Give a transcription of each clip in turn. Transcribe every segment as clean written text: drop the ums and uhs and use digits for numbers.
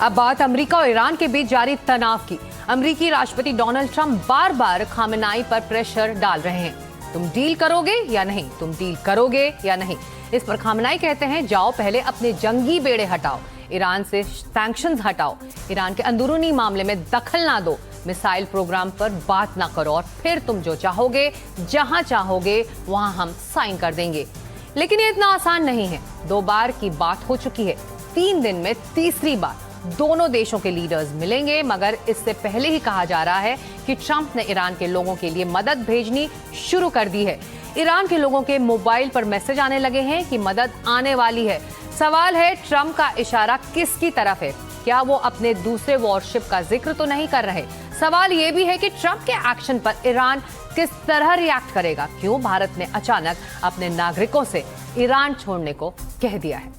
अब बात अमेरिका और ईरान के बीच जारी तनाव की। अमेरिकी राष्ट्रपति डोनाल्ड ट्रंप बार बार खामेनेई पर प्रेशर डाल रहे हैं। तुम डील करोगे या नहीं, तुम डील करोगे या नहीं। इस पर खामेनेई कहते हैं जाओ पहले अपने जंगी बेड़े हटाओ, ईरान से सैंक्शंस हटाओ, ईरान के अंदरूनी मामले में दखल ना दो, मिसाइल प्रोग्राम पर बात ना करो और फिर तुम जो चाहोगे जहां चाहोगे वहां हम साइन कर देंगे। लेकिन ये इतना आसान नहीं है। 2 बार की बात हो चुकी है, 3 दिन में तीसरी बार दोनों देशों के लीडर्स मिलेंगे। मगर इससे पहले ही कहा जा रहा है कि ट्रंप ने ईरान के लोगों के लिए मदद भेजनी शुरू कर दी है। ईरान के लोगों के मोबाइल पर मैसेज आने लगे हैं कि मदद आने वाली है। सवाल है ट्रंप का इशारा किसकी तरफ है? क्या वो अपने दूसरे वॉरशिप का जिक्र तो नहीं कर रहे? सवाल ये भी है कि ट्रंप के एक्शन पर ईरान किस तरह रिएक्ट करेगा? क्यों भारत ने अचानक अपने नागरिकों से ईरान छोड़ने को कह दिया है?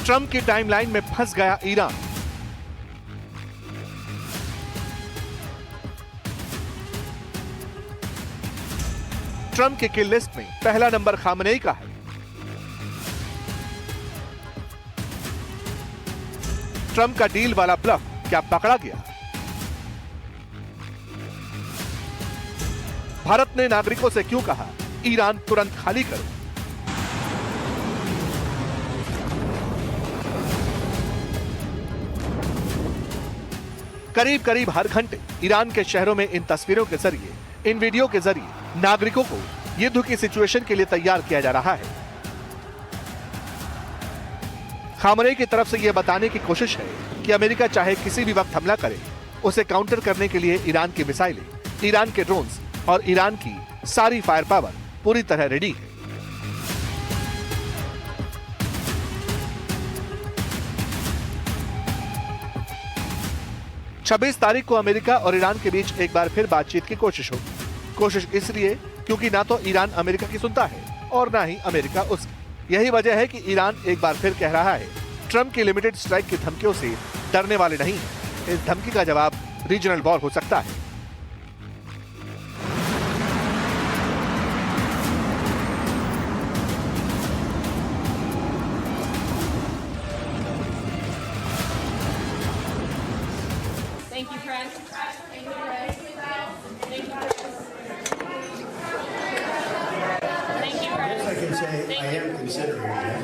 ट्रंप की टाइमलाइन में फंस गया ईरान। ट्रंप के किल लिस्ट में पहला नंबर खामेनेई का है। ट्रंप का डील वाला ब्लफ क्या पकड़ा गया? भारत ने नागरिकों से क्यों कहा ईरान तुरंत खाली करो? करीब करीब हर घंटे ईरान के शहरों में इन तस्वीरों के जरिए, इन वीडियो के जरिए नागरिकों को युद्ध की सिचुएशन के लिए तैयार किया जा रहा है। खामेनेई की तरफ से यह बताने की कोशिश है कि अमेरिका चाहे किसी भी वक्त हमला करे, उसे काउंटर करने के लिए ईरान की मिसाइलें, ईरान के ड्रोन्स और ईरान की सारी फायर पावर पूरी तरह रेडी है। छब्बीस तारीख को अमेरिका और ईरान के बीच एक बार फिर बातचीत की कोशिश होगी। कोशिश इसलिए क्योंकि ना तो ईरान अमेरिका की सुनता है और ना ही अमेरिका उसकी। यही वजह है कि ईरान एक बार फिर कह रहा है ट्रंप की लिमिटेड स्ट्राइक की धमकियों से डरने वाले नहीं है। इस धमकी का जवाब रीजनल वॉर हो सकता है। Thank you, friend. Thank you, friend. Thank you. Thank you, friend. I can say I am considering it.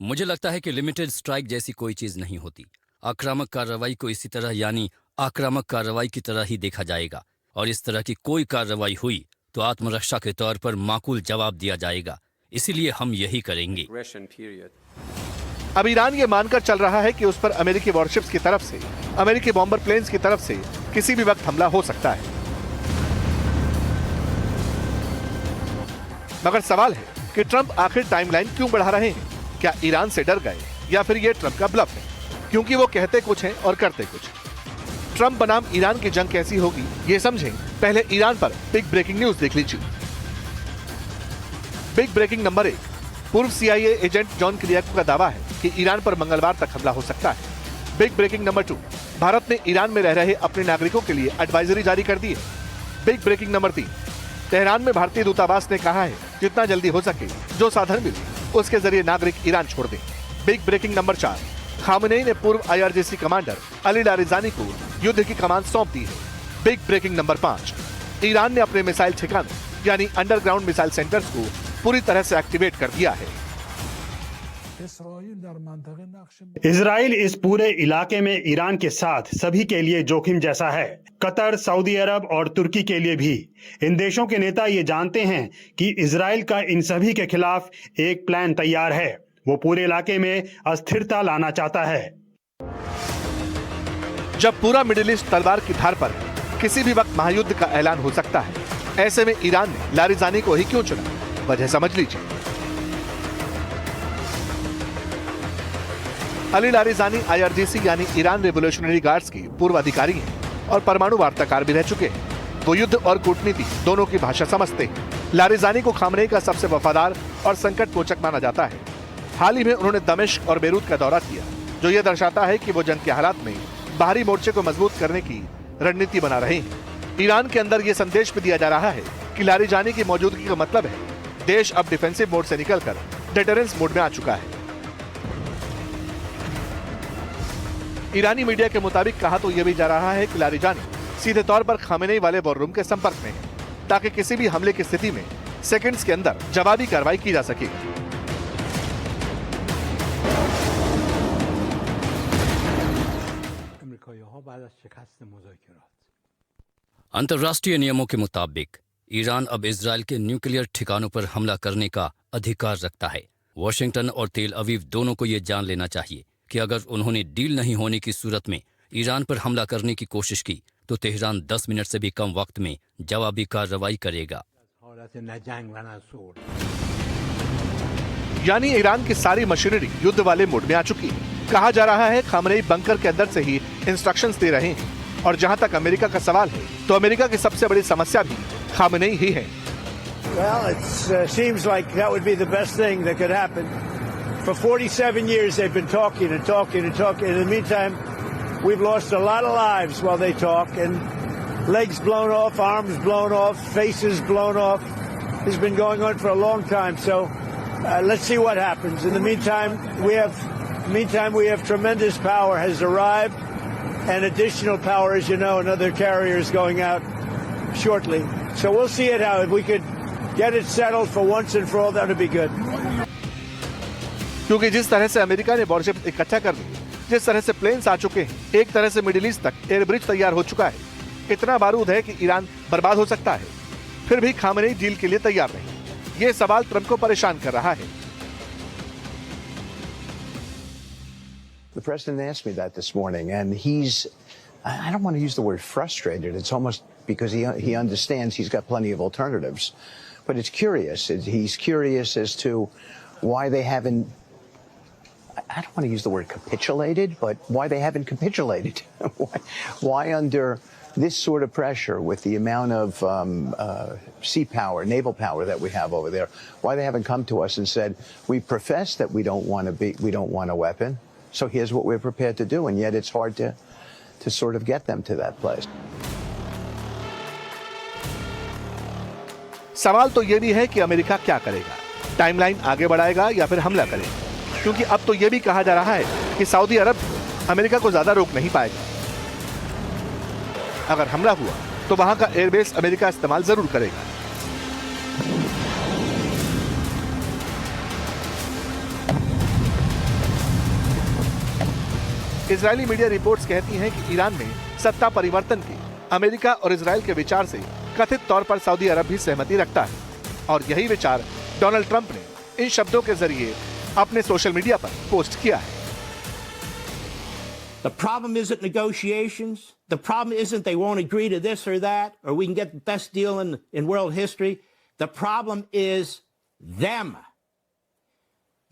मुझे लगता है कि लिमिटेड स्ट्राइक जैसी कोई चीज नहीं होती। आक्रामक कार्रवाई को इसी तरह यानी आक्रामक कार्रवाई की तरह ही देखा जाएगा और इस तरह की कोई कार्रवाई हुई तो आत्मरक्षा के तौर पर माकूल जवाब दिया जाएगा। इसीलिए हम यही करेंगे। aggression period. अब ईरान ये मानकर चल रहा है कि उस पर अमेरिकी वॉरशिप्स की तरफ से, अमेरिकी बॉम्बर प्लेन्स की तरफ से किसी भी वक्त हमला हो सकता है। मगर सवाल है कि ट्रंप आखिर टाइमलाइन क्यों बढ़ा रहे हैं? क्या ईरान से डर गए या फिर ये ट्रंप का ब्लफ है? क्योंकि वो कहते कुछ हैं और करते कुछ। ट्रंप बनाम ईरान की जंग कैसी होगी ये समझें, पहले ईरान पर बिग ब्रेकिंग न्यूज देख लीजिए। बिग ब्रेकिंग नंबर 1, पूर्व CIA एजेंट जॉन किरियाको का दावा है कि ईरान पर मंगलवार तक हमला हो सकता है। बिग ब्रेकिंग नंबर 2, भारत ने ईरान में रह रहे अपने नागरिकों के लिए एडवाइजरी जारी कर दी है। बिग ब्रेकिंग नंबर 3, तेहरान में भारतीय दूतावास ने कहा है जितना जल्दी हो सके जो साधन मिले उसके जरिए नागरिक ईरान छोड़ दें। बिग ब्रेकिंग नंबर 4, खामेनेई ने पूर्व IRGC कमांडर अली लारिजानी को युद्ध की कमान सौंप दी है। बिग ब्रेकिंग नंबर 5, ईरान ने अपने मिसाइल ठिकानों यानी अंडरग्राउंड मिसाइल सेंटर्स को पूरी तरह से एक्टिवेट कर दिया है। इजराइल इस पूरे इलाके में ईरान के साथ सभी के लिए जोखिम जैसा है। कतर, सऊदी अरब और तुर्की के लिए भी। इन देशों के नेता ये जानते हैं कि इजराइल का इन सभी के खिलाफ एक प्लान तैयार है। वो पूरे इलाके में अस्थिरता लाना चाहता है। जब पूरा मिडिल ईस्ट तलवार की धार पर है, किसी भी वक्त महायुद्ध का ऐलान हो सकता है। ऐसे में ईरान ने लारिजानी को ही क्यों चुना, वजह समझ लीजिए। अली लारिजानी IRGC यानी ईरान रेवोल्यूशनरी गार्ड्स की पूर्व अधिकारी हैं और परमाणु वार्ताकार भी रह चुके हैं। वो युद्ध और कूटनीति दोनों की भाषा समझते हैं। लारिजानी को खामनेई का सबसे वफादार और संकट मोचक माना जाता है। हाल ही में उन्होंने दमिश्क और बेरूत का दौरा किया, जो ये दर्शाता है कि वो जंग के हालात में बाहरी मोर्चे को मजबूत करने की रणनीति बना रहे हैं। ईरान के अंदर ये संदेश भी दिया जा रहा है कि लारिजानी की मौजूदगी का मतलब है देश अब डिफेंसिव मोड से निकलकर डेटरेंस मोड में आ चुका है। ईरानी मीडिया के मुताबिक कहा तो यह भी जा रहा है कि लारिजानी सीधे तौर पर खामेनेई वाले वॉर रूम के संपर्क में है, ताकि किसी भी हमले की स्थिति में सेकंड्स के अंदर जवाबी कार्रवाई की जा सके। अंतर्राष्ट्रीय नियमों के मुताबिक ईरान अब इजरायल के न्यूक्लियर ठिकानों पर हमला करने का अधिकार रखता है। वॉशिंगटन और तेल अवीव दोनों को ये जान लेना चाहिए कि अगर उन्होंने डील नहीं होने की सूरत में ईरान पर हमला करने की कोशिश की तो तेहरान 10 मिनट से भी कम वक्त में जवाबी कार्रवाई करेगा। यानी ईरान की सारी मशीनरी युद्ध वाले मोड में आ चुकी है। कहा जा रहा है खामनेई बंकर के अंदर से ही इंस्ट्रक्शंस दे रहे हैं। और जहां तक अमेरिका का सवाल है तो अमेरिका की सबसे बड़ी समस्या भी खामनेई ही है। Well, it seems like that would be the best thing that could happen. For 47 years they've been talking and talking and talking. In the meantime, we've lost a lot of lives while they talk, and legs blown off, arms blown off, faces blown off. It's been going on for a long time. So let's see what happens. In the meantime, we have tremendous power has arrived, and additional power, as you know, another carrier is going out shortly. So we'll see it out. If we could get it settled for once and for all, that would be good. क्योंकि जिस तरह से America ने worship इकट्ठा कर ली, जिस तरह से प्लेन्स आ चुके हैं, एक तरह से मिडिल ईस्ट तक एयर ब्रिज तैयार हो चुका है, इतना बारूद है कि ईरान बर्बाद हो सकता है, फिर भी खामनेई डील के लिए तैयार नहीं। ये सवाल ट्रंप को परेशान कर रहा है। The president asked me that this morning, and I don't want to use the word frustrated. It's almost because he understands he's got plenty of alternatives. But it's curious. He's curious as to why they haven't, I don't want to use the word capitulated, but why they haven't capitulated. Why under this sort of pressure with the amount of sea power, naval power that we have over there, why they haven't come to us and said, we profess that we don't want a weapon. So here's what we're prepared to do, and yet it's hard to sort of get them to that place. सवाल तो ये भी है कि America क्या करेगा, timeline आगे बढ़ाएगा या फिर हमला करेगा, क्योंकि अब तो ये भी कहा जा रहा है कि सऊदी अरब अमेरिका को ज्यादा रोक नहीं पाएगा। अगर हमला हुआ तो वहां का एयरबेस अमेरिका इस्तेमाल जरूर करेगा। इजरायली मीडिया रिपोर्ट्स कहती हैं कि ईरान में सत्ता परिवर्तन के अमेरिका और इजरायल के विचार से कथित तौर पर सऊदी अरब भी सहमति रखता है, और यही विचार डोनाल्ड ट्रंप ने इन शब्दों के जरिए अपने सोशल मीडिया पर पोस्ट किया है। The problem isn't negotiations. The problem isn't they won't agree to this or that, or we can get the best deal in world history. The problem is them.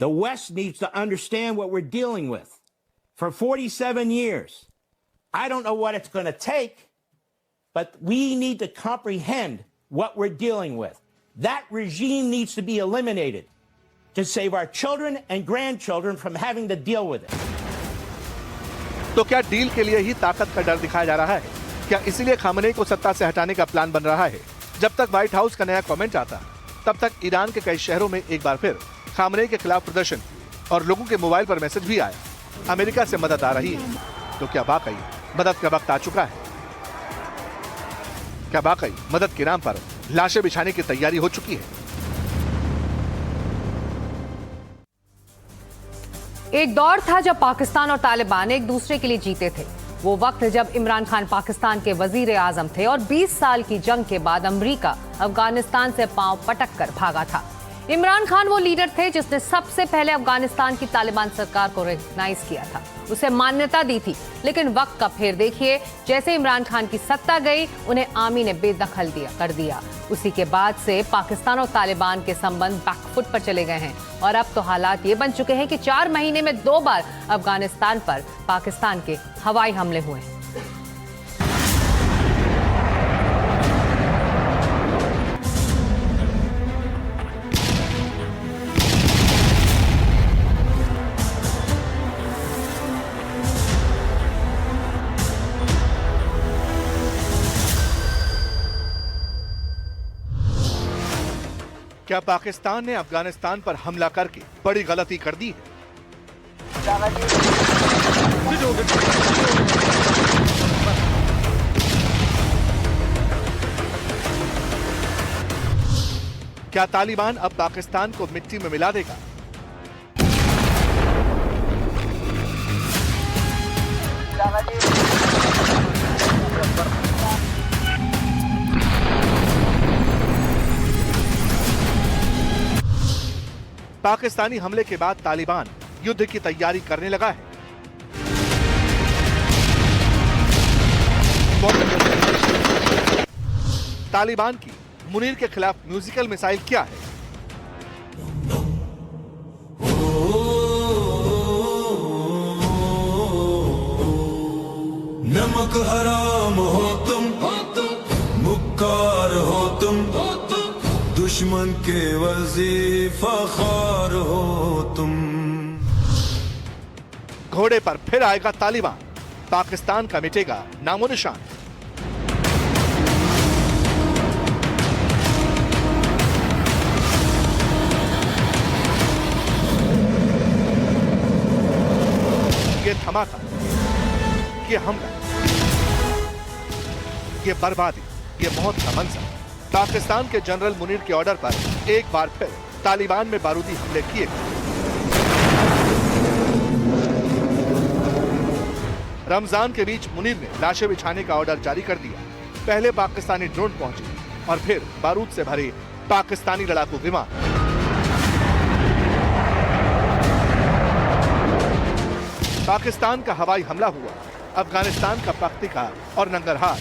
The West needs to understand what we're dealing with. For 47 years, I don't know what it's going to take, but we need to comprehend what we're dealing with. That regime needs to be eliminated to save our children and grandchildren from having to deal with it. तो क्या deal के लिए ही ताकत का डर दिखाया जा रहा है? क्या इसीलिए खामनेई को सत्ता से हटाने का प्लान बन रहा है? जब तक व्हाइट हाउस का नया कमेंट आता, तब तक ईरान के कई शहरों में एक बार फिर खामनेई के खिलाफ प्रदर्शन और लोगों के मोबाइल पर मैसेज भी आया, अमेरिका से मदद आ रही है। तो क्या वाकई मदद का वक्त आ चुका है? क्या वाकई मदद के नाम पर लाशें बिछाने की तैयारी हो चुकी है? एक दौर था जब पाकिस्तान और तालिबान एक दूसरे के लिए जीते थे। वो वक्त जब इमरान खान पाकिस्तान के वजीर आजम थे और 20 साल की जंग के बाद अमेरिका अफगानिस्तान से पांव पटक कर भागा था। इमरान खान वो लीडर थे जिसने सबसे पहले अफगानिस्तान की तालिबान सरकार को रिकॉग्नाइज किया था, उसे मान्यता दी थी। लेकिन वक्त का फेर देखिए, जैसे इमरान खान की सत्ता गई, उन्हें आर्मी ने बेदखल कर दिया। उसी के बाद से पाकिस्तान और तालिबान के संबंध बैकफुट पर चले गए हैं और अब तो हालात ये बन चुके हैं कि 4 महीने में 2 बार अफगानिस्तान पर पाकिस्तान के हवाई हमले हुए हैं। क्या पाकिस्तान ने अफगानिस्तान पर हमला करके बड़ी गलती कर दी है? क्या तालिबान अब पाकिस्तान को मिट्टी में मिला देगा? पाकिस्तानी हमले के बाद तालिबान युद्ध की तैयारी करने लगा है। तालिबान की मुनीर के खिलाफ म्यूजिकल मिसाइल क्या है? नमक हराम हो तुम, मुक्कार हो तुम, दुश्मन के वजीफा खार हो तुम। घोड़े पर फिर आएगा तालिबान, पाकिस्तान का मिटेगा नामो निशान। ये धमाका, ये हमला, ये बर्बादी, ये मौत का मंजर। पाकिस्तान के जनरल मुनीर के ऑर्डर पर एक बार फिर तालिबान में बारूदी हमले किए गए। रमजान के बीच मुनीर ने लाशें बिछाने का ऑर्डर जारी कर दिया। पहले पाकिस्तानी ड्रोन पहुंचे और फिर बारूद से भरे पाकिस्तानी लड़ाकू विमान। पाकिस्तान का हवाई हमला हुआ। अफगानिस्तान का पख्तिका और नंगरहार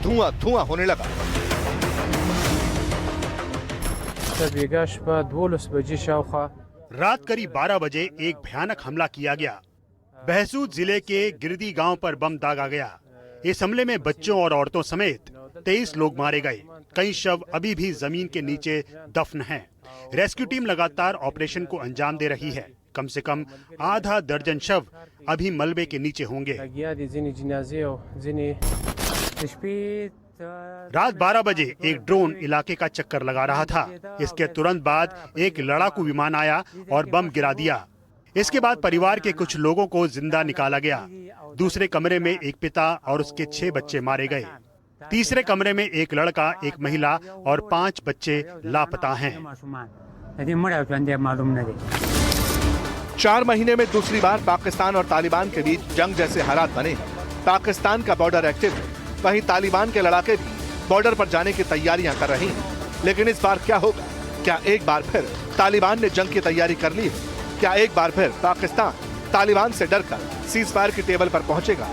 धुआं धुआं होने लगा। रात करीब 12 बजे एक भयानक हमला किया गया। बहसूद जिले के गिरदी गांव पर बम दागा गया। इस हमले में बच्चों और औरतों समेत 23 लोग मारे गए। कई शव अभी भी जमीन के नीचे दफन हैं। रेस्क्यू टीम लगातार ऑपरेशन को अंजाम दे रही है। कम से कम आधा दर्जन शव अभी मलबे के नीचे होंगे। रात 12 बजे एक ड्रोन इलाके का चक्कर लगा रहा था। इसके तुरंत बाद एक लड़ाकू विमान आया और बम गिरा दिया। इसके बाद परिवार के कुछ लोगों को जिंदा निकाला गया। दूसरे कमरे में एक पिता और उसके 6 बच्चे मारे गए। तीसरे कमरे में एक लड़का, एक महिला और 5 बच्चे लापता हैं। 4 महीने में दूसरी बार पाकिस्तान और तालिबान के बीच जंग जैसे हालात बने हैं। पाकिस्तान का बॉर्डर एक्टिव है, वहीं तालिबान के लड़ाके भी बॉर्डर पर जाने की तैयारियां कर रही हैं। लेकिन इस बार क्या होगा? क्या एक बार फिर तालिबान ने जंग की तैयारी कर ली है? क्या एक बार फिर पाकिस्तान तालिबान से डरकर सीज फायर की टेबल पर पहुंचेगा?